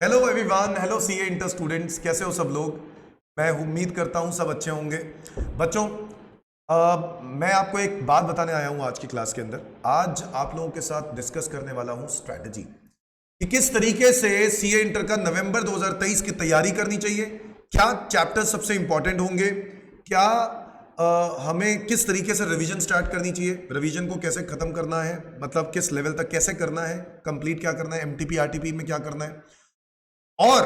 Hello everyone, hello CA inter students, कैसे हो सब लोग। मैं उम्मीद करता हूँ सब अच्छे होंगे। बच्चों, मैं आपको एक बात बताने आया हूँ आज की क्लास के अंदर। आज आप लोगों के साथ डिस्कस करने वाला हूँ स्ट्रैटेजी कि किस तरीके से सीए इंटर का नवंबर 2023 की तैयारी करनी चाहिए, क्या चैप्टर सबसे इंपॉर्टेंट होंगे, क्या हमें किस तरीके से रिवीजन स्टार्ट करनी चाहिए, रिवीजन को कैसे खत्म करना है, मतलब किस लेवल तक कैसे करना है, कंप्लीट क्या करना है, एमटीपी आरटीपी में क्या करना है। और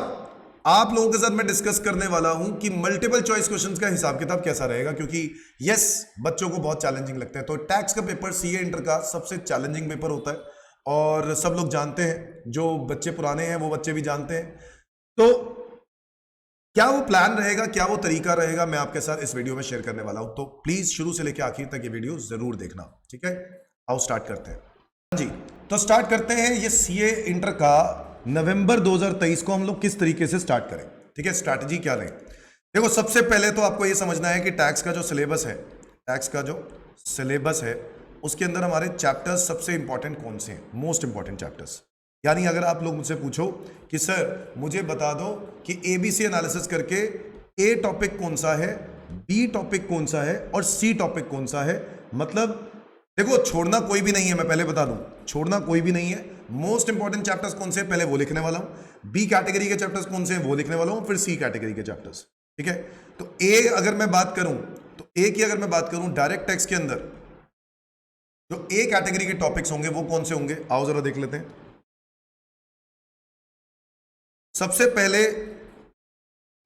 आप लोगों के साथ मैं डिस्कस करने वाला हूं कि मल्टीपल चॉइस क्वेश्चंस का हिसाब किताब कैसा रहेगा, क्योंकि यस, बच्चों को बहुत चैलेंजिंग लगता है। तो टैक्स का पेपर सीए इंटर का सबसे चैलेंजिंग पेपर होता है और सब लोग जानते हैं, जो बच्चे पुराने हैं वो बच्चे भी जानते हैं। तो क्या वो प्लान रहेगा, क्या वो तरीका रहेगा, मैं आपके साथ इस वीडियो में शेयर करने वाला हूं। तो प्लीज शुरू से लेकर आखिर तक ये वीडियो जरूर देखना, ठीक है। आओ स्टार्ट करते हैं। हाँ जी, तो स्टार्ट करते हैं ये सीए इंटर का नवंबर 2023 को हम लोग किस तरीके से स्टार्ट करें, ठीक है। स्ट्रैटेजी क्या लें। देखो, सबसे पहले तो आपको ये समझना है कि टैक्स का जो सिलेबस है, टैक्स का जो सिलेबस है उसके अंदर हमारे चैप्टर्स सबसे इंपॉर्टेंट कौन से हैं, मोस्ट इंपॉर्टेंट चैप्टर्स। यानी अगर आप लोग मुझसे पूछो कि सर मुझे बता दो कि एबीसी एनालिसिस करके ए टॉपिक कौन सा है, बी टॉपिक कौन सा है और सी टॉपिक कौन सा है, मतलब देखो, छोड़ना कोई भी नहीं है, मैं पहले बता दूं, छोड़ना कोई भी नहीं है। मोस्ट इंपॉर्टेंट चैप्टर्स कौन से हैं पहले वो लिखने वाला हूं, बी कैटेगरी के चैप्टर्स कौन से हैं वो लिखने वाला हूं, फिर सी कैटेगरी के चैप्टर्स, ठीक है। तो ए अगर मैं बात करूं, तो ए की अगर मैं बात करूं डायरेक्ट टैक्स के अंदर जो ए कैटेगरी के टॉपिक्स होंगे वो कौन से होंगे, आओ जरा देख लेते हैं। सबसे पहले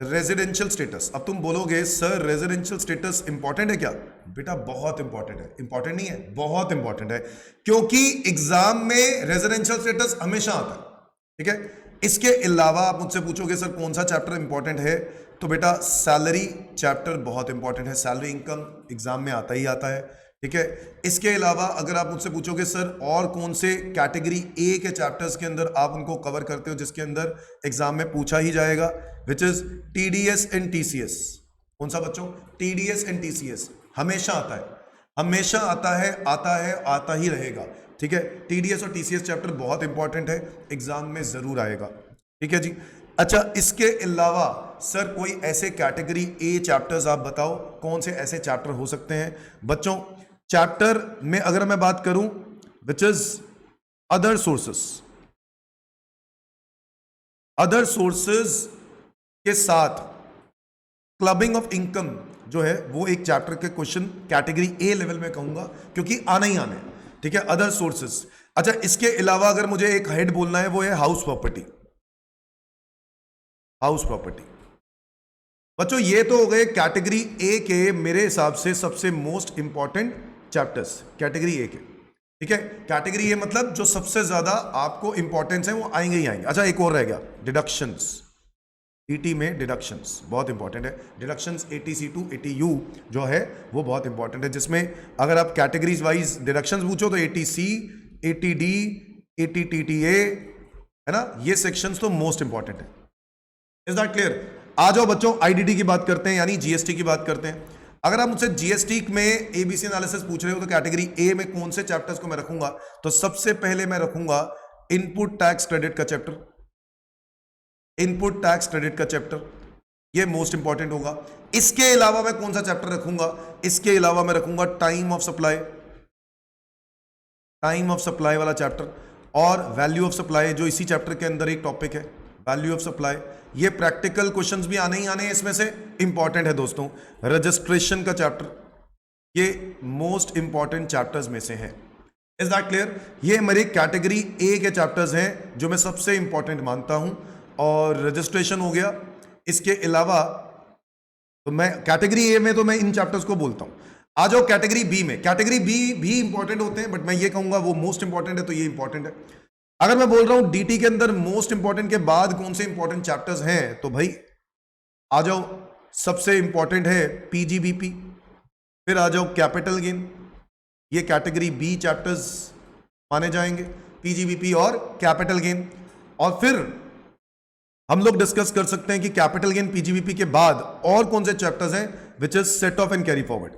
रेजिडेंशियल स्टेटस। अब तुम बोलोगे सर रेजिडेंशियल स्टेटस इंपॉर्टेंट है क्या? बेटा बहुत इंपॉर्टेंट है। इंपॉर्टेंट नहीं है, बहुत इंपॉर्टेंट है, क्योंकि एग्जाम में रेजिडेंशियल स्टेटस हमेशा आता है, ठीक है। इसके अलावा आप मुझसे पूछोगे सर कौन सा चैप्टर इंपॉर्टेंट है, तो बेटा सैलरी चैप्टर बहुत इंपॉर्टेंट है। सैलरी इनकम एग्जाम में आता ही आता है, ठीक है। इसके अलावा अगर आप मुझसे पूछोगे सर और कौन से कैटेगरी ए के चैप्टर्स के अंदर आप उनको कवर करते हो जिसके अंदर एग्जाम में पूछा ही जाएगा, which is TDS and TCS. कौन सा बच्चों? टीडीएस एंड टीसीएस हमेशा आता है, हमेशा आता है, आता है, आता ही रहेगा, ठीक है। टीडीएस और टीसीएस चैप्टर बहुत इंपॉर्टेंट है, एग्जाम में जरूर आएगा, ठीक है जी। अच्छा, इसके अलावा सर कोई ऐसे कैटेगरी ए चैप्टर्स आप बताओ, कौन से ऐसे चैप्टर हो सकते हैं बच्चों। चैप्टर में अगर मैं बात करूं which is other sources, other sources के साथ क्लबिंग ऑफ इनकम जो है वो एक चैप्टर के क्वेश्चन कैटेगरी ए लेवल में कहूंगा, क्योंकि आना ही आना है, ठीक है। Other sources. अच्छा, इसके अलावा अगर मुझे एक हेड बोलना है वो है हाउस प्रॉपर्टी, हाउस प्रॉपर्टी। बच्चों ये तो हो गए कैटेगरी ए के मेरे हिसाब से सबसे most important chapters, category A के, ठीक है। कैटेगरी ए मतलब जो सबसे ज्यादा आपको इंपॉर्टेंस है वो आएंगे ही आएंगे। अच्छा, एक और रह गया डिडक्शंस। ईटी में डिडक्शंस बहुत इंपॉर्टेंट है। डिडक्शंस एटीसी टू एटीयू जो है वो बहुत इंपॉर्टेंट है, जिसमें अगर आप कैटेगरीज वाइज डिडक्शंस पूछो तो एटीसी, एटीडी, एटीटीटीए, है ना, ये सेक्शंस तो मोस्ट इंपॉर्टेंट है। Is that clear? आ जाओ बच्चों, आईडीडी की बात करते हैं, यानी जीएसटी की बात करते हैं। अगर आप मुझसे जीएसटी में एबीसी एनालिसिस पूछ रहे हो तो कैटेगरी ए में कौन से चैप्टर्स को मैं रखूंगा, तो सबसे पहले मैं रखूंगा इनपुट टैक्स क्रेडिट का चैप्टर, इनपुट टैक्स क्रेडिट का चैप्टर, ये मोस्ट इंपॉर्टेंट होगा। इसके अलावा मैं कौन सा चैप्टर रखूंगा, इसके अलावा मैं रखूंगा time of supply, time of supply वाला चैप्टर, और वैल्यू ऑफ सप्लाई जो इसी चैप्टर के अंदर एक टॉपिक है, वैल्यू ऑफ सप्लाई। ये प्रैक्टिकल क्वेश्चंस भी आने ही आने हैं, इसमें से इंपॉर्टेंट है दोस्तों। रजिस्ट्रेशन का चैप्टर, ये मोस्ट इंपॉर्टेंट चैप्टर्स में से है। Is that clear? ये मेरे कैटेगरी ए के चैप्टर्स हैं जो मैं सबसे इंपॉर्टेंट मानता हूं, और रजिस्ट्रेशन हो गया। इसके अलावा तो मैं कैटेगरी ए में तो मैं इन चैप्टर्स को बोलता हूं। आ जाओ कैटेगरी बी में, कैटेगरी बी भी इंपॉर्टेंट होते हैं, बट मैं ये कहूंगा वो मोस्ट इंपॉर्टेंट है, तो ये इंपॉर्टेंट है। अगर मैं बोल रहा हूं डीटी के अंदर मोस्ट इंपॉर्टेंट के बाद कौन से इंपॉर्टेंट चैप्टर्स हैं, तो भाई आ जाओ, सबसे इंपॉर्टेंट है पीजीबीपी, फिर आ जाओ कैपिटल गेन, ये कैटेगरी बी चैप्टर्स माने जाएंगे, पीजीबीपी और कैपिटल गेन। और फिर हम लोग डिस्कस कर सकते हैं कि कैपिटल गेन पीजीबीपी के बाद और कौन से चैप्टर्स हैं, which is set of and carry forward,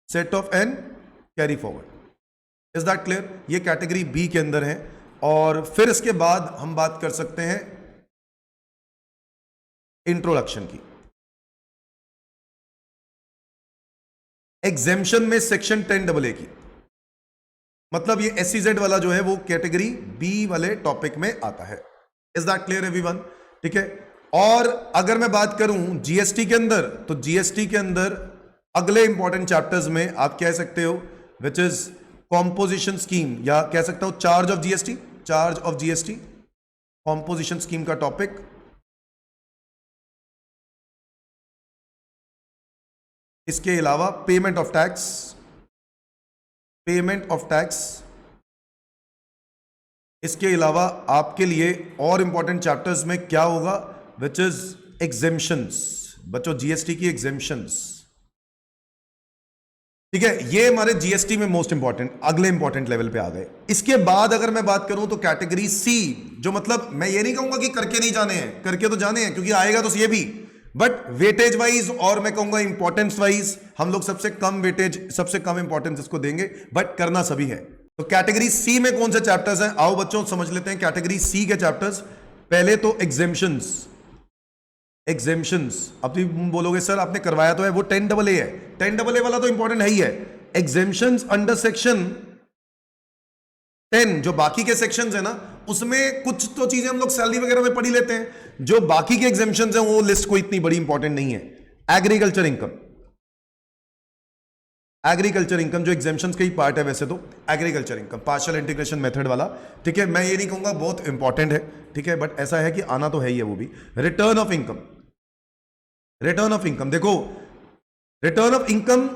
set of and carry forward. Is that clear? ये कैटेगरी बी के अंदर है। और फिर इसके बाद हम बात कर सकते हैं इंट्रोडक्शन की। एग्जेम्पशन में सेक्शन 10AA की, मतलब ये SEZ वाला जो है वो कैटेगरी बी वाले टॉपिक में आता है। Is that clear everyone? ठीक है। और अगर मैं बात करूं जीएसटी के अंदर, तो जीएसटी के अंदर अगले इंपॉर्टेंट चैप्टर्स में आप कह सकते हो विच इज कॉम्पोजिशन स्कीम, या कह सकता हूं charge of GST, charge of GST, composition scheme का टॉपिक। इसके अलावा payment of tax, payment of tax. इसके अलावा आपके लिए और इंपॉर्टेंट चैप्टर्स में क्या होगा, विच इज एग्जेम्पशंस। बच्चों जीएसटी की एग्जेम्पशंस, ठीक है, ये हमारे जीएसटी में मोस्ट इंपॉर्टेंट अगले इंपॉर्टेंट लेवल पे आ गए। इसके बाद अगर मैं बात करूं तो कैटेगरी सी, जो मतलब मैं ये नहीं कहूंगा कि करके नहीं जाने हैं, करके तो जाने हैं क्योंकि आएगा तो ये भी, बट वेटेज वाइज और मैं कहूंगा इंपॉर्टेंस वाइज हम लोग सबसे कम वेटेज, सबसे कम इंपॉर्टेंस इसको देंगे, बट करना सभी है। तो कैटेगरी सी में कौन से चैप्टर्स हैं, आओ बच्चों समझ लेते हैं कैटेगरी सी के चैप्टर्स। पहले तो एग्जेम्पशंस, एग्जेम्पशंस। अब तुम बोलोगे सर आपने करवाया तो है, वो 10AA है, 10AA वाला तो इंपॉर्टेंट है ही है। एग्जेम्पशंस अंडर सेक्शन 10, जो बाकी के सेक्शंस है ना, उसमें कुछ तो चीजें हम लोग सैलरी वगैरह में पढ़ ही लेते हैं, जो बाकी के एग्जेम्पशंस हैं वो लिस्ट कोई इतनी बड़ी इंपॉर्टेंट नहीं है। एग्रीकल्चर इनकम, एग्रीकल्चर इनकम जो एग्जेम्पशंस का ही पार्ट है वैसे तो, agriculture income partial integration method वाला, ठीक है। मैं ये नहीं कहूंगा बहुत इंपॉर्टेंट है, ठीक है, बट ऐसा है कि आना तो है ही है वो भी। Return of income, return of income, देखो रिटर्न ऑफ इनकम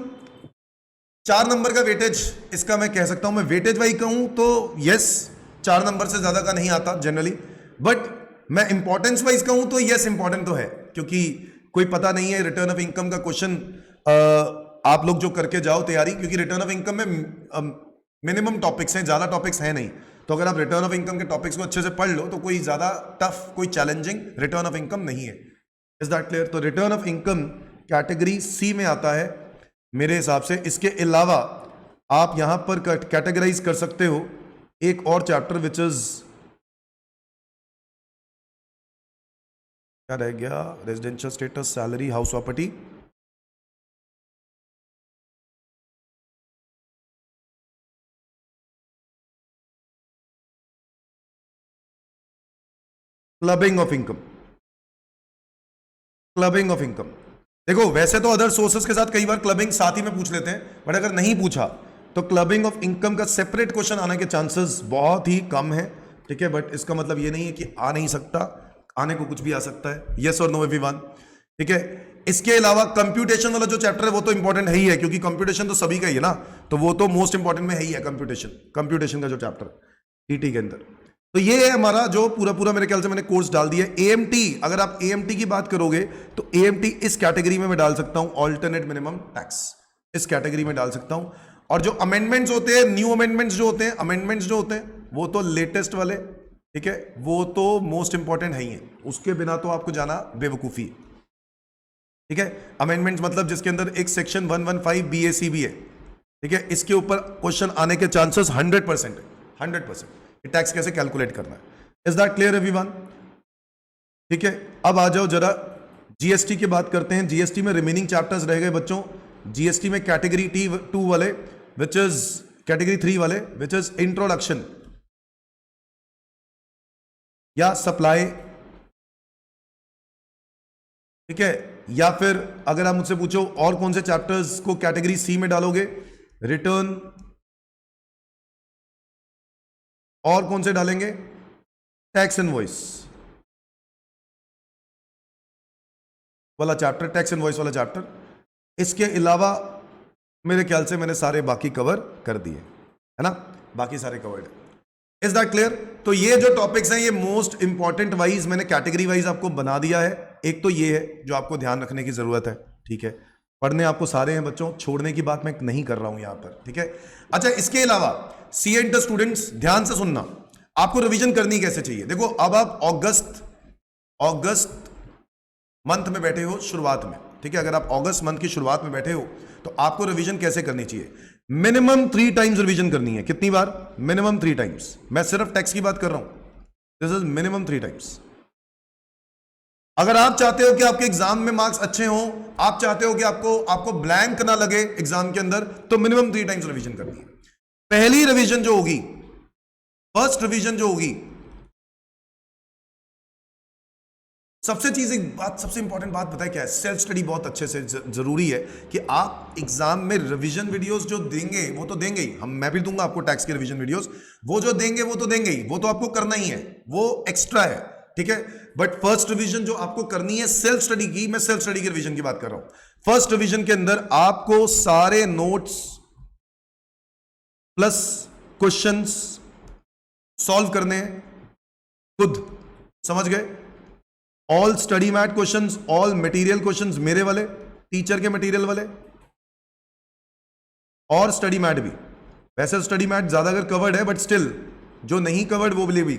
4 नंबर का वेटेज, इसका मैं कह सकता हूं, मैं वेटेज वाइज कहूं तो यस 4 नंबर से ज्यादा का नहीं आता जनरली, बट मैं इंपॉर्टेंस वाइज कहूं तो यस इंपॉर्टेंट तो है, क्योंकि कोई पता नहीं है रिटर्न ऑफ इनकम का क्वेश्चन आप लोग जो करके जाओ तैयारी, क्योंकि रिटर्न ऑफ इनकम में मिनिमम टॉपिक्स हैं, ज्यादा टॉपिक्स हैं नहीं, तो अगर आप रिटर्न ऑफ इनकम के टॉपिक्स को अच्छे से पढ़ लो तो कोई ज्यादा टफ, कोई चैलेंजिंग रिटर्न ऑफ इनकम नहीं है। Is that clear? तो return of income category C में आता है मेरे हिसाब से। इसके अलावा आप यहां पर कैटेगराइज कर सकते हो एक और चैप्टर विच इज, क्या रह गया, residential status, salary, house property, clubbing of income, clubbing of income. देखो वैसे तो अदर सोर्सेस के साथ कई बार क्लबिंग साथ ही में पूछ लेते हैं, बट अगर नहीं पूछा तो क्लबिंग ऑफ इनकम का सेपरेट क्वेश्चन आने के चांसेस बहुत ही कम है, ठीक है। बट इसका मतलब ये नहीं है कि आ नहीं सकता, आने को कुछ भी आ सकता है, यस और नो एवरीवन, ठीक है। इसके अलावा कंप्यूटेशन वाला जो चैप्टर है वो तो इंपॉर्टेंट है ही है, क्योंकि कंप्यूटेशन तो सभी का ही है ना, तो वो तो मोस्ट इंपॉर्टेंट में है ही है कंप्यूटेशन, कंप्यूटेशन का जो चैप्टर टीटी के अंदर। तो ये है हमारा जो पूरा पूरा मेरे ख्याल से मैंने कोर्स डाल दिया। एएमटी, अगर आप एएमटी की बात करोगे तो एएमटी इस कैटेगरी में मैं डाल सकता हूं, ऑल्टरनेट मिनिमम टैक्स, इस कैटेगरी में डाल सकता हूं। और जो अमेंडमेंट्स होते हैं, न्यू अमेंडमेंट्स जो होते हैं, अमेंडमेंट्स जो होते हैं वो तो लेटेस्ट वाले, ठीक है, वो तो मोस्ट इंपॉर्टेंट है ही है, उसके बिना तो आपको जाना बेवकूफी है, ठीक है। अमेंडमेंट्स मतलब जिसके अंदर एक सेक्शन 115 BAC भी है, ठीक है, इसके ऊपर क्वेश्चन आने के चांसेस 100% है, 100%। टैक्स कैसे कैलकुलेट करना है। Is that clear everyone? ठीक है, अब आ जाओ जरा जीएसटी की बात करते हैं। जीएसटी में रिमेनिंग चैप्टर्स रह गए बच्चों। जीएसटी में कैटेगरी T2 वाले विच इज, कैटेगरी 3 वाले विच इज इंट्रोडक्शन या सप्लाई, ठीक है, या फिर अगर आप मुझसे पूछो और कौन से चैप्टर्स को कैटेगरी सी में डालोगे, रिटर्न, और कौन से डालेंगे, टैक्स इनवॉइस वाला चैप्टर, टैक्स इनवॉइस वाला चैप्टर। इसके अलावा मेरे ख्याल से मैंने सारे बाकी कवर कर दिए, है ना, बाकी सारे कवर्ड। Is that clear? तो ये जो टॉपिक्स हैं ये मोस्ट इंपॉर्टेंट वाइज मैंने कैटेगरी वाइज आपको बना दिया है। एक तो ये है जो आपको ध्यान रखने की जरूरत है, ठीक है, पढ़ने आपको सारे हैं बच्चों, छोड़ने की बात मैं नहीं कर रहा हूं यहां पर, ठीक है। अच्छा, इसके अलावा सी इंटर स्टूडेंट्स ध्यान से सुनना, आपको रिवीजन करनी कैसे चाहिए। देखो अब आप अगस्त मंथ में बैठे हो शुरुआत में, ठीक है, अगर आप अगस्त मंथ की शुरुआत में बैठे हो तो आपको रिवीजन कैसे करनी चाहिए। मिनिमम 3 टाइम्स रिवीजन करनी है। कितनी बार? Minimum 3 times. मैं सिर्फ टैक्स की बात कर रहा हूं, दिस इज मिनिमम 3 टाइम्स। अगर आप चाहते हो कि आपके एग्जाम में मार्क्स अच्छे हों, आप चाहते हो कि आपको ब्लैंक ना लगे एग्जाम के अंदर, तो मिनिमम 3 टाइम्स रिवीजन करनी है। पहली रिवीजन जो होगी, फर्स्ट रिवीजन जो होगी, सबसे इंपॉर्टेंट बात पता है क्या है? सेल्फ स्टडी बहुत अच्छे से जरूरी है कि आप एग्जाम में रिवीजन वीडियोस जो देंगे वो तो देंगे ही, मैं भी दूंगा आपको टैक्स के रिवीजन वीडियोस, वो जो देंगे वो तो देंगे ही, वो तो आपको करना ही है, वो एक्स्ट्रा है, ठीक है। बट फर्स्ट रिवीजन जो आपको करनी है सेल्फ स्टडी की, मैं सेल्फ स्टडी के रिवीजन की बात कर रहा हूं। फर्स्ट रिवीजन के अंदर आपको सारे नोट्स प्लस क्वेश्चंस सॉल्व करने हैं खुद, समझ गए? All study mat questions, all material questions मेरे वाले, टीचर के मटेरियल वाले, और स्टडी मैट भी। वैसे स्टडी मैट ज्यादा अगर कवर्ड है, बट स्टिल जो नहीं कवर्ड वो भी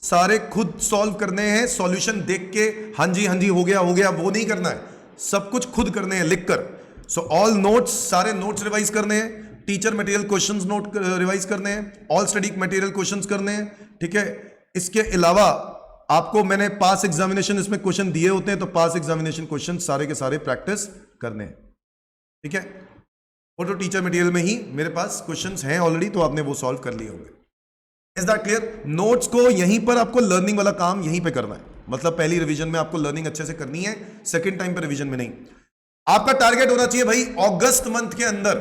सारे खुद सॉल्व करने हैं, सॉल्यूशन देख के हाँ जी हो गया वो नहीं करना है, सब कुछ खुद करने हैं लिखकर। सो ऑल नोट्स, सारे नोट्स रिवाइज करने हैं, teacher material questions note revise करने हैं, ऑल स्टडी मटेरियल क्वेश्चंस करने हैं, ठीक है। इसके अलावा आपको मैंने पास एग्जामिनेशन इसमें क्वेश्चन दिए होते हैं, तो पास एग्जामिनेशन क्वेश्चन सारे के सारे प्रैक्टिस करने हैं, ठीक है। वो तो टीचर मटेरियल में ही मेरे पास क्वेश्चंस हैं ऑलरेडी, तो आपने वो सॉल्व कर लिए होंगे। Is that clear? नोट्स को यहीं पर आपको लर्निंग वाला काम यहीं पे करना है, मतलब पहली रिवीजन में आपको लर्निंग अच्छे से करनी है, सेकंड टाइम पे रिवीजन में नहीं। आपका टारगेट होना चाहिए भाई अगस्त मंथ के अंदर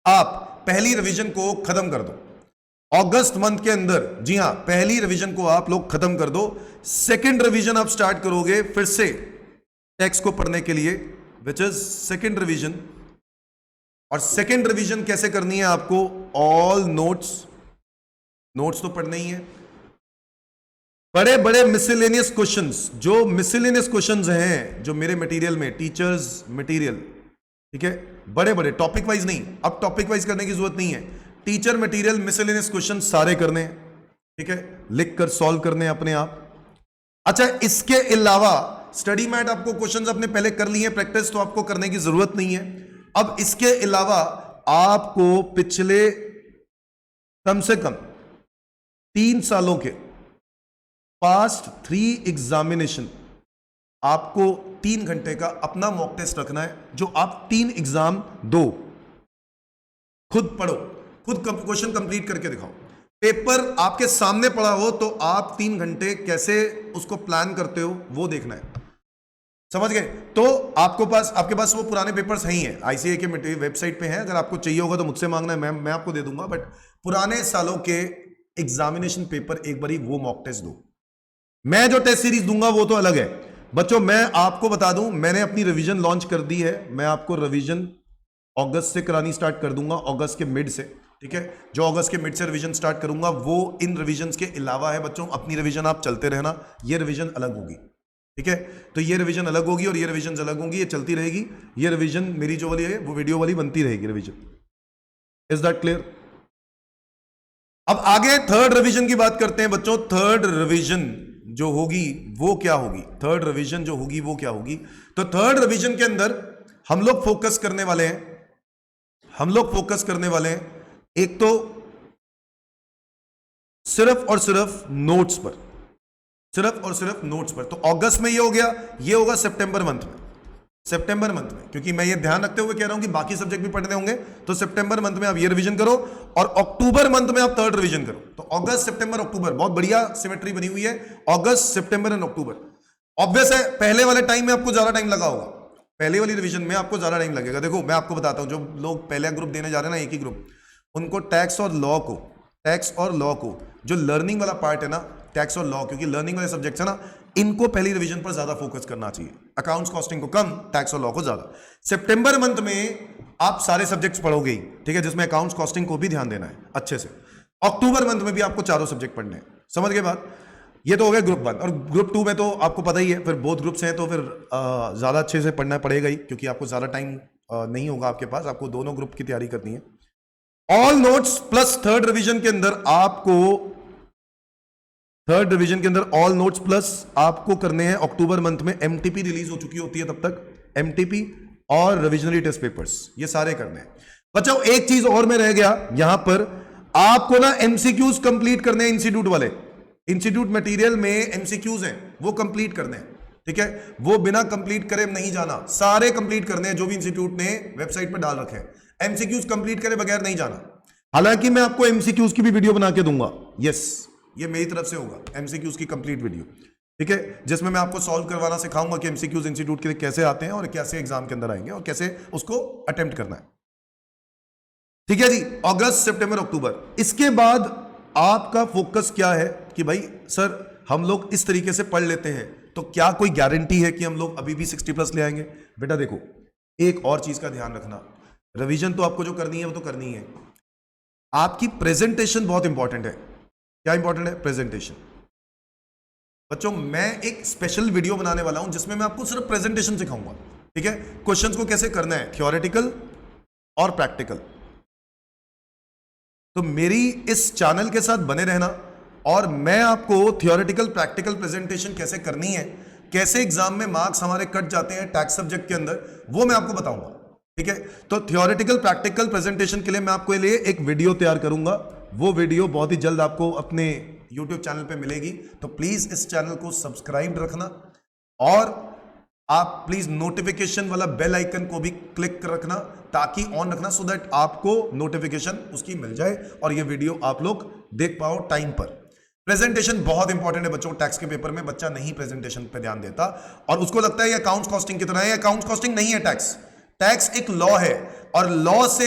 आप पहली रिवीजन को खत्म कर दो। अगस्त मंथ के अंदर, जी हां, पहली रिवीजन को आप लोग खत्म कर दो। सेकंड रिवीजन आप स्टार्ट करोगे फिर से टेक्स्ट को पढ़ने के लिए, विच इज सेकंड रिवीजन। और सेकंड रिवीजन कैसे करनी है आपको? ऑल नोट्स तो पढ़ने ही है, बड़े बड़े मिसलेनियस क्वेश्चंस, जो मिसलेनियस क्वेश्चंस हैं जो मेरे मटेरियल में, टीचर्स मटेरियल, ठीक है, बड़े बड़े टॉपिक वाइज नहीं, अब टॉपिक वाइज करने की जरूरत नहीं है, टीचर मटेरियल मिसलेनियस क्वेश्चन सारे करने हैं, ठीक है, लिख कर सॉल्व करने हैं अपने आप। अच्छा, इसके अलावा स्टडी मैट आपको क्वेश्चंस अपने पहले कर लिए प्रैक्टिस, तो आपको करने की जरूरत नहीं है। अब इसके अलावा आपको पिछले कम से कम 3 सालों के पास्ट 3 एग्जामिनेशन आपको 3 घंटे का अपना मॉक टेस्ट रखना है, जो आप 3 एग्जाम दो, खुद पढ़ो, खुद क्वेश्चन कंप्लीट करके दिखाओ। पेपर आपके सामने पड़ा हो तो आप 3 घंटे कैसे उसको प्लान करते हो वो देखना है, समझ गए? तो आपके पास वो पुराने पेपर्स हैं ही हैं, आईसीए के वेबसाइट पे हैं, अगर आपको चाहिए होगा तो मुझसे मांगना है, मैं आपको दे दूंगा। बट पुराने सालों के एग्जामिनेशन पेपर एक बारी वो मॉक टेस्ट दो। मैं जो टेस्ट सीरीज दूंगा वो तो अलग है बच्चों। मैं आपको बता दूं, मैंने अपनी रिवीजन लॉन्च कर दी है, मैं आपको रिवीजन अगस्त से करानी स्टार्ट कर दूंगा, अगस्त के मिड से, ठीक है। जो अगस्त के मिड से रिवीजन स्टार्ट करूंगा वो इन रिवीजन के अलावा है बच्चों। अपनी रिवीजन आप चलते रहना, ये रिवीजन अलग होगी, ठीक है। तो ये रिवीजन अलग होगी और ये रिवीजन अलग होंगी, ये चलती रहेगी। ये रिवीजन मेरी जो वाली है वो वीडियो वाली बनती रहेगी रिवीजन। Is that clear? अब आगे थर्ड रिवीजन की बात करते हैं बच्चों। थर्ड रिवीजन जो होगी वो क्या होगी? थर्ड रिवीजन जो होगी वो क्या होगी? तो थर्ड रिवीजन के अंदर हम लोग फोकस करने वाले हैं, एक तो सिर्फ और सिर्फ नोट्स पर, तो अगस्त में ये हो गया, ये होगा सितंबर मंथ में, क्योंकि मैं ये ध्यान रखते हुए कह रहा हूं कि बाकी सब्जेक्ट भी पढ़ने होंगे, तो सितंबर मंथ में आप ये रिवीजन करो और अक्टूबर मंथ में आप थर्ड रिवीजन करो। तो अगस्त, सितंबर, अक्टूबर, बहुत बढ़िया सिमेट्री बनी हुई है, अगस्त, सितंबर एंड अक्टूबर। ऑब्वियस है पहले वाले टाइम में आपको ज्यादा टाइम लगा होगा, पहले वाली रिवीजन में आपको ज्यादा टाइम लगेगा। देखो मैं आपको बताता हूं, जो लोग पहले ग्रुप देने जा रहे हैं ना, एक ही ग्रुप, उनको टैक्स और लॉ को जो लर्निंग वाला पार्ट है ना, टैक्स और लॉ, क्योंकि लर्निंग वाले सब्जेक्ट्स है ना, इनको पहली रिवीजन पर ज्यादा फोकस करना चाहिए। अकाउंट्स कॉस्टिंग को कम, टैक्स और लॉ को ज्यादा। सितंबर मंथ में आप सारे सब्जेक्ट्स पढ़ोगे ही, ठीक है, जिसमें अकाउंट्स कॉस्टिंग को भी ध्यान देना है अच्छे से। अक्टूबर मंथ में भी आपको चारों सब्जेक्ट पढ़ने हैं, समझ गए बात? ये तो हो गया ग्रुप 1। और ग्रुप 2 में तो आपको पता ही है, फिर बोथ ग्रुप्स हैं, तो फिर ज्यादा अच्छे से पढ़ना पड़ेगा ही, क्योंकि आपको ज्यादा टाइम नहीं होगा आपके पास, आपको दोनों ग्रुप की तैयारी करनी है। All notes plus third revision के अंदर ऑल नोट्स प्लस आपको करने हैं। अक्टूबर मंथ में एमटीपी रिलीज हो चुकी होती है, तब तक एमटीपी और रिविजनरी टेस्ट पेपर्स ये सारे करने हैं। बच्चों एक चीज और में रह गया यहां पर, आपको ना एमसीक्यूज कंप्लीट करने हैं। इंस्टीट्यूट वाले, इंस्टीट्यूट मटेरियल में एमसीक्यूज हैं, वो कंप्लीट करने हैं, ठीक है, वो बिना कंप्लीट करे नहीं जाना, सारे कंप्लीट करने हैं जो भी इंस्टीट्यूट ने वेबसाइट पर डाल रखे हैं। एमसीक्यूज कंप्लीट करे बगैर नहीं जाना। हालांकि मैं आपको एमसीक्यूज की भी वीडियो बना के दूंगा, यस, ये मेरी तरफ से होगा एमसीक्यूज की कंप्लीट वीडियो, ठीक है, जिसमें मैं आपको सॉल्व करवाना सिखाऊंगा कि एमसीक्यूज इंस्टीट्यूट के लिए कैसे आते हैं और कैसे एग्जाम के अंदर आएंगे और कैसे उसको अटेम्प्ट करना है। ठीक है जी, अगस्त सितंबर अक्टूबर। इसके बाद आपका फोकस क्या है कि भाई सर हम लोग इस तरीके से पढ़ लेते हैं तो क्या कोई गारंटी है कि हम लोग अभी भी 60+ ले आएंगे? बेटा देखो, एक और चीज का ध्यान रखना, रिवीजन तो आपको जो करनी है वो तो करनी है, आपकी प्रेजेंटेशन बहुत इंपॉर्टेंट है। क्या इंपॉर्टेंट है? प्रेजेंटेशन। बच्चों मैं एक स्पेशल वीडियो बनाने वाला हूं जिसमें मैं आपको सिर्फ प्रेजेंटेशन सिखाऊंगा, ठीक है, क्वेश्चंस को कैसे करना है, थ्योरेटिकल और प्रैक्टिकल। तो मेरी इस चैनल के साथ बने रहना और मैं आपको थ्योरेटिकल प्रैक्टिकल प्रेजेंटेशन कैसे करनी है, कैसे एग्जाम में मार्क्स हमारे कट जाते हैं टैक्स सब्जेक्ट के अंदर, वो मैं आपको बताऊंगा, ठीक है। तो थ्योरेटिकल प्रैक्टिकल प्रेजेंटेशन के लिए मैं आपके लिए एक वीडियो तैयार करूंगा, वो वीडियो बहुत ही जल्द आपको अपने YouTube चैनल पे मिलेगी। तो प्लीज इस चैनल को सब्सक्राइब रखना और आप प्लीज नोटिफिकेशन वाला बेल आइकन को भी क्लिक रखना, ताकि ऑन रखना, सो दैट आपको नोटिफिकेशन उसकी मिल जाए और ये वीडियो आप लोग देख पाओ टाइम पर। प्रेजेंटेशन बहुत इंपॉर्टेंट है बच्चों, टैक्स के पेपर में बच्चा नहीं प्रेजेंटेशन पे ध्यान देता और उसको लगता है ये अकाउंट्स कॉस्टिंग की तरह है। अकाउंट्स कॉस्टिंग नहीं है टैक्स, टैक्स एक लॉ है और लॉ से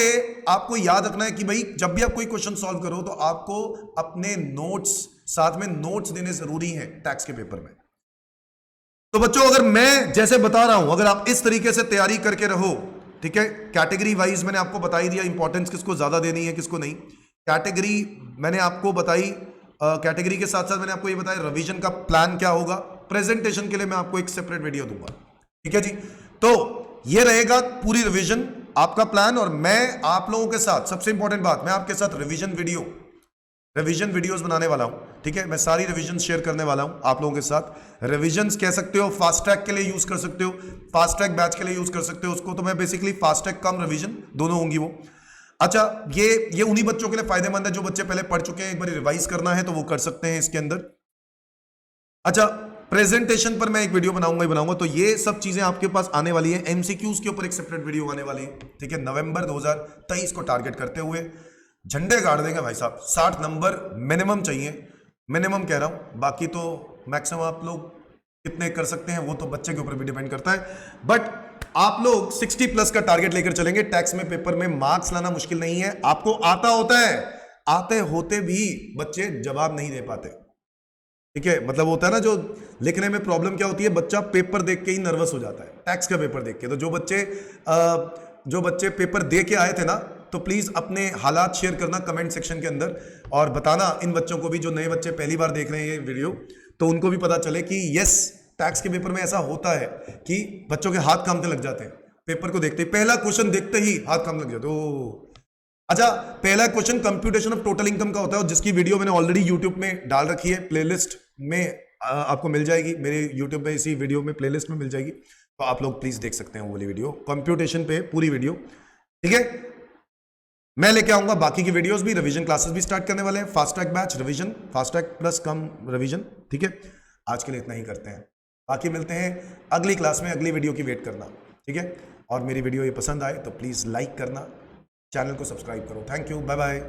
आपको याद रखना है कि भाई जब भी आप कोई क्वेश्चन सॉल्व करो तो आपको अपने नोट्स, साथ में नोट्स देने जरूरी हैं टैक्स के पेपर में। तो बच्चों अगर मैं जैसे बता रहा हूं, अगर आप इस तरीके से तैयारी करके रहो, ठीक है, कैटेगरी वाइज मैंने आपको बता ही दिया इंपॉर्टेंस किसको ज्यादा देनी है किसको नहीं, कैटेगरी मैंने आपको बताई, कैटेगरी के साथ साथ मैंने आपको ये बताया रिवीजन का प्लान क्या होगा, प्रेजेंटेशन के लिए मैं आपको एक सेपरेट वीडियो दूंगा, ठीक है जी। तो ये रहेगा पूरी रिवीजन आपका प्लान और मैं आप लोगों के साथ, सबसे इंपॉर्टेंट बात, मैं आपके साथ रिवीजन वीडियोस बनाने वाला हूं, ठीक है, मैं सारी रिवीजन शेयर करने वाला हूं आप लोगों के साथ। रिवीजन्स कह सकते हो, फास्ट ट्रैक के लिए यूज कर सकते हो, फास्ट ट्रैक बैच के लिए यूज कर सकते हो उसको, तो मैं बेसिकली फास्ट ट्रैक कम रिवीजन दोनों होंगी वो। अच्छा, ये उन्हीं बच्चों के लिए फायदेमंद है जो बच्चे पहले पढ़ चुके हैं, एक बार रिवाइज करना है तो वो कर सकते हैं इसके अंदर। अच्छा, प्रेजेंटेशन पर मैं एक वीडियो बनाऊंगा, तो ये सब चीजें आपके पास आने वाली है। एमसीक्यूज के ऊपर एक सेपरेट वीडियो आने वाली है, ठीक है, नवंबर 2023 को टारगेट करते हुए झंडे गाड़ देंगे भाई साहब। 60 नंबर मिनिमम चाहिए, मिनिमम कह रहा हूं, बाकी तो मैक्सिमम आप लोग कितने कर सकते हैं वो तो बच्चे के ऊपर भी डिपेंड करता है, बट आप लोग 60+ का टारगेट लेकर चलेंगे। टैक्स में पेपर में मार्क्स लाना मुश्किल नहीं है, आपको आता होता है, आते होते भी बच्चे जवाब नहीं दे पाते, ठीक है, मतलब होता है ना जो लिखने में प्रॉब्लम क्या होती है, बच्चा पेपर देख के ही नर्वस हो जाता है, टैक्स का पेपर देख के। तो जो बच्चे पेपर दे के आए थे ना, तो प्लीज अपने हालात शेयर करना कमेंट सेक्शन के अंदर और बताना इन बच्चों को भी, जो नए बच्चे पहली बार देख रहे हैं ये वीडियो, तो उनको भी पता चले कि यस, टैक्स के पेपर में ऐसा होता है कि बच्चों के हाथ कांपने लग जाते हैं पेपर को देखते ही, पहला क्वेश्चन देखते ही हाथ कांपने लग जाते हैं। अच्छा, पहला question computation of total income का होता है, जिसकी वीडियो मैंने ऑलरेडी यूट्यूब में डाल रखी है, प्लेलिस्ट में आपको मिल जाएगी, मेरे यूट्यूब में इसी वीडियो में प्लेलिस्ट में मिल जाएगी, तो आप लोग प्लीज देख सकते हैं वो वाली वीडियो, कंप्यूटेशन पे पूरी वीडियो, ठीक है। मैं लेके आऊंगा बाकी की वीडियोस भी, रिवीजन क्लासेस भी स्टार्ट करने वाले हैं, fast track batch, revision, fast track plus cum revision, ठीक है। आज के लिए इतना ही करते हैं, बाकी मिलते हैं अगली क्लास में, अगली वीडियो की वेट करना, ठीक है। और मेरी वीडियो ये पसंद आए तो प्लीज लाइक करना, चैनल को सब्सक्राइब करो। Thank you, bye bye.